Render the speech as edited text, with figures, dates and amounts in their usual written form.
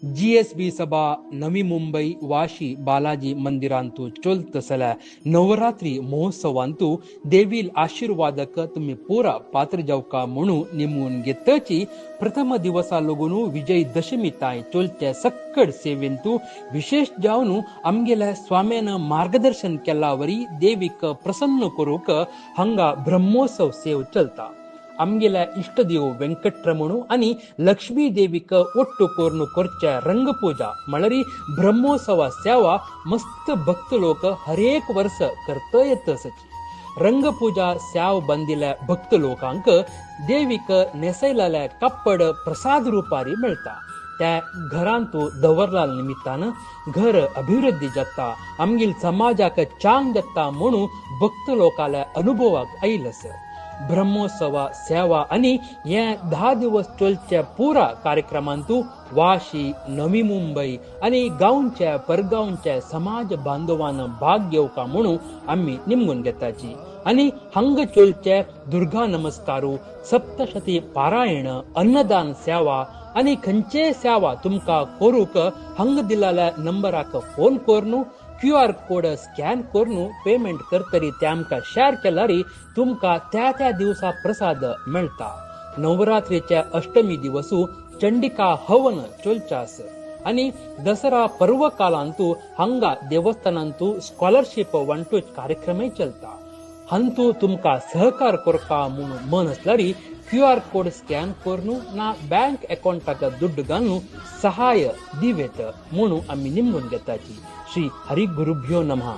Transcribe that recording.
GSB सभा नवी मुंबई वाशी बालाजी मंदिरांतू चोलतसल्या नवरात्री महोत्सवांतू देवील आशीर्वादक तुम्ही पुरा पात्र जावका म्हणू निमून घेतची प्रथम दिवसा लोगून विजय दशमी ताय चोलते सक्कड सेवेंतू विशेष जावन आमगेल्या स्वाम्यानं मार्गदर्शन केल्यावरी देवीक प्रसन्न करूक हंगा ब्रह्मोत्सव सेव चलता. आमगेल्या इष्टदेव वेंकटरमणू आणि लक्ष्मी देवीक ಒಟ್ಟು कोर्नु करच्या रंगपूजा मळरी ब्रह्मोत्सवा सेवा मस्त भक्त लोक हरेक वर्ष करतयत असची. रंगपूजा सेव बंदिल्या भक्त लोकांक देवीक नेसयलेल्या कापड प्रसाद रुपारी मिळता. त्या घरांतू दवरला निमित्तानं घर अभिवृद्धी जाता आमगील समाजाक चांग जाता म्हणू भक्त लोकाल्या अनुभवाक आयलस. ब्रह्मोत्सवा सेवा आणि या 10 दिवस चलच्या पुरा कार्यक्रमांतू वाशी नवी मुंबई आणि गावच्या परगावच्या समाज बांधवांना भाग घेवका म्हणू आम्ही निमगून घेताची. आणि हंग चोलच्या दुर्गा नमस्कारू सप्तशती पारायण अन्नदान सेवा आणि खंचे सेवा तुमका करूक हंग दिलेल्या नंबराक फोन करून QR कोड स्कॅन करून पेमेंट करतरी ते आमका शेअर केल्यारी तुमका त्या दिवसा प्रसाद मिळता. नवरात्रीच्या अष्टमी दिवसू चंडिका हवन चोलचास आणि दसरा पर्व कालांतू हंगा देवस्थानांतू स्कॉलरशिप वांटूच कार्यक्रमही चलता. हंतू तुमका सहकार करका म्हणून मन असल्यारी QR कोड स्कॅन करून ना बँक अकाउंटाक दुड्ड घालून सहाय्य दिवेत म्हणून आम्ही निमगून घेताची. श्री हरी गुरुभ्यो नमः.